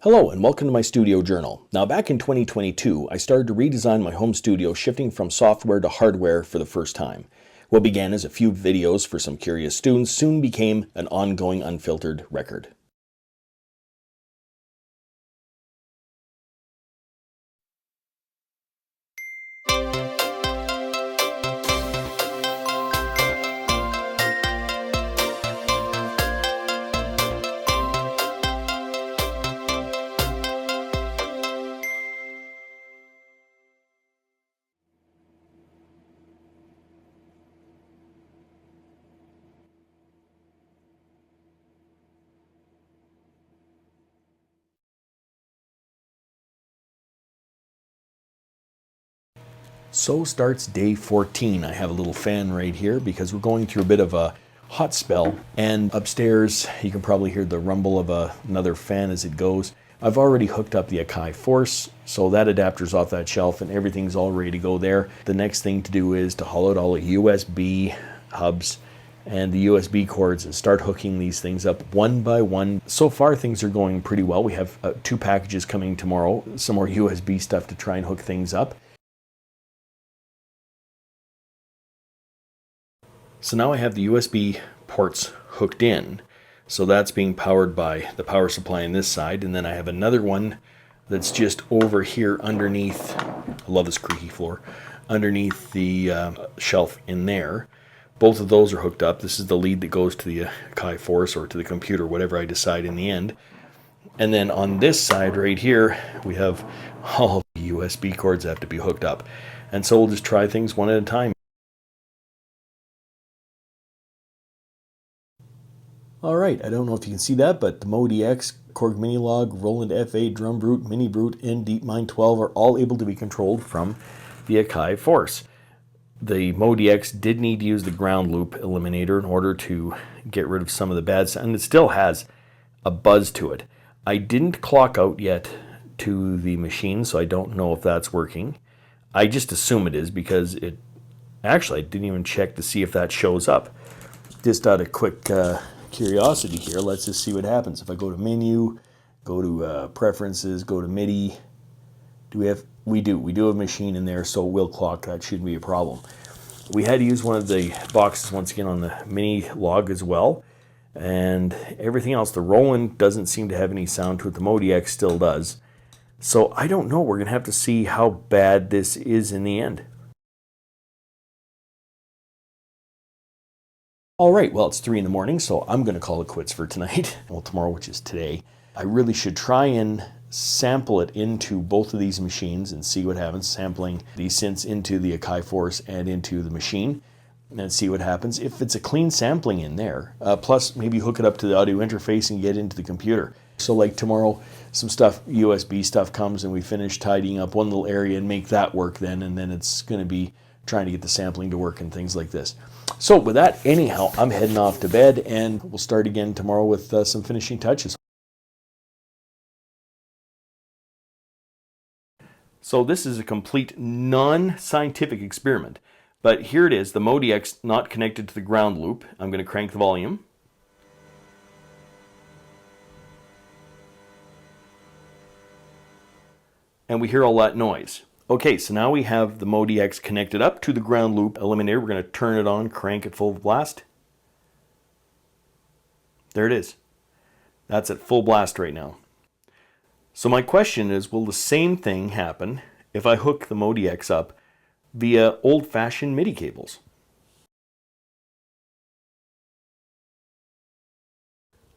Hello and welcome to my studio journal. Now back in 2022, I started to redesign my home studio, shifting from software to hardware for the first time. What began as a few videos for some curious students soon became an ongoing unfiltered record. So starts day 14. I have a little fan right here because we're going through a bit of a hot spell, and upstairs you can probably hear the rumble of another fan as it goes. I've already hooked up the Akai Force, so that adapter's off that shelf and everything's all ready to go there. The next thing to do is to hollow out all the USB hubs and the USB cords and start hooking these things up one by one. So far things are going pretty well. We have 2 packages coming tomorrow, some more USB stuff to try and hook things up. So now I have the USB ports hooked in. So that's being powered by the power supply on this side. And then I have another one that's just over here underneath, I love this creaky floor, underneath the shelf in there. Both of those are hooked up. This is the lead that goes to the Akai Force or to the computer, whatever I decide in the end. And then on this side right here, we have all the USB cords that have to be hooked up. And so we'll just try things one at a time. Alright, I don't know if you can see that, but the MoDX, Korg Minilog, Roland F8, Drum Brute, Mini Brute, and DeepMind 12 are all able to be controlled from the Akai Force. The MoDX did need to use the ground loop eliminator in order to get rid of some of the bad sound, and it still has a buzz to it. I didn't clock out yet to the machine, so I don't know if that's working. I just assume it is because it... Actually, I didn't even check to see if that shows up. Just out of quick... curiosity here, let's just see what happens. If I go to menu, go to preferences, go to MIDI, we do have machine in there, so we'll clock. That shouldn't be a problem. We had to use one of the boxes once again on the mini log as well, and everything else. The Roland doesn't seem to have any sound to it. The MoDX still does. So I don't know. We're gonna have to see how bad this is in the end. All right, well, it's 3 in the morning, so I'm going to call it quits for tonight. Well, tomorrow, which is today. I really should try and sample it into both of these machines and see what happens, sampling these synths into the Akai Force and into the machine, and see what happens. If it's a clean sampling in there, plus maybe hook it up to the audio interface and get into the computer. So like tomorrow, some stuff, USB stuff comes and we finish tidying up one little area and make that work then, and then it's going to be trying to get the sampling to work and things like this. So with that, anyhow, I'm heading off to bed, and we'll start again tomorrow with some finishing touches. So this is a complete non-scientific experiment, but here it is, the MoDX not connected to the ground loop. I'm going to crank the volume. And we hear all that noise. Okay, so now we have the MoDX connected up to the ground loop eliminator. We're going to turn it on, crank it full blast. There it is. That's at full blast right now. So my question is, will the same thing happen if I hook the MoDX up via old-fashioned MIDI cables?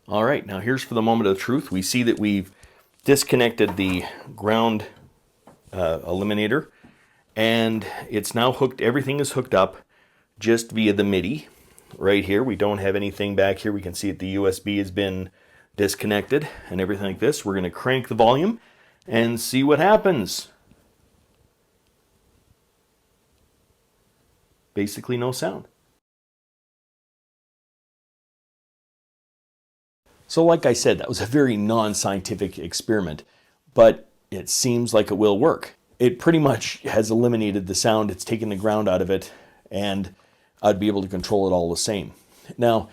All right, now here's for the moment of truth. We see that we've disconnected the ground eliminator, and it's now hooked. Everything is hooked up just via the MIDI right here. We don't have anything back here. We can see that the USB has been disconnected and everything like this. We're going to crank the volume and see what happens. Basically no sound. So like I said, that was a very non-scientific experiment, but it seems like it will work. It pretty much has eliminated the sound. It's taken the ground out of it, and I'd be able to control it all the same. Now,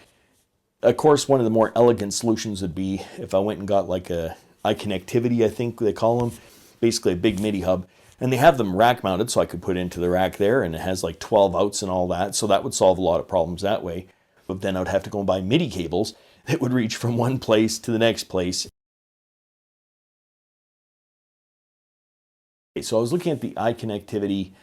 of course, one of the more elegant solutions would be if I went and got like a iConnectivity, I think they call them, basically a big MIDI hub. And they have them rack mounted, so I could put it into the rack there, and it has like 12 outs and all that, so that would solve a lot of problems that way. But then I would have to go and buy MIDI cables that would reach from one place to the next place. So I was looking at the iConnectivity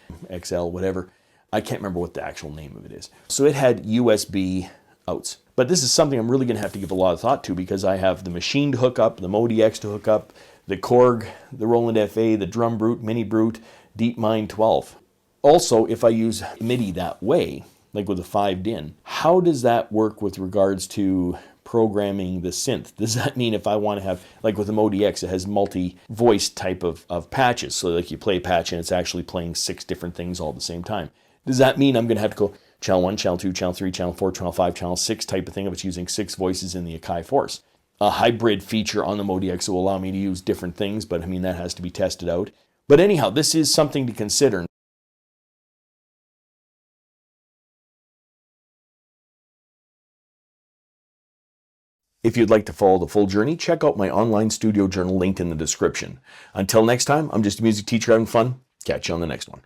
XL, whatever. I can't remember what the actual name of it is. So it had USB outs. But this is something I'm really going to have to give a lot of thought to, because I have the machine to hook up, the Modi X to hook up, the Korg, the Roland FA, the Drum Brute, Mini Brute, DeepMind 12. Also, if I use MIDI that way, like with a 5-DIN, how does that work with regards to programming the synth? Does that mean if I want to have, like with the Modi X, it has multi-voice type of patches, so like you play a patch and it's actually playing 6 different things all at the same time. Does that mean I'm going to have to go channel 1, channel 2, channel 3, channel 4, channel 5, channel 6 type of thing if it's using 6 voices in the Akai Force? A hybrid feature on the Modi X will allow me to use different things, but I mean, that has to be tested out. But anyhow, this is something to consider. If you'd like to follow the full journey, check out my online studio journal linked in the description. Until next time, I'm just a music teacher having fun. Catch you on the next one.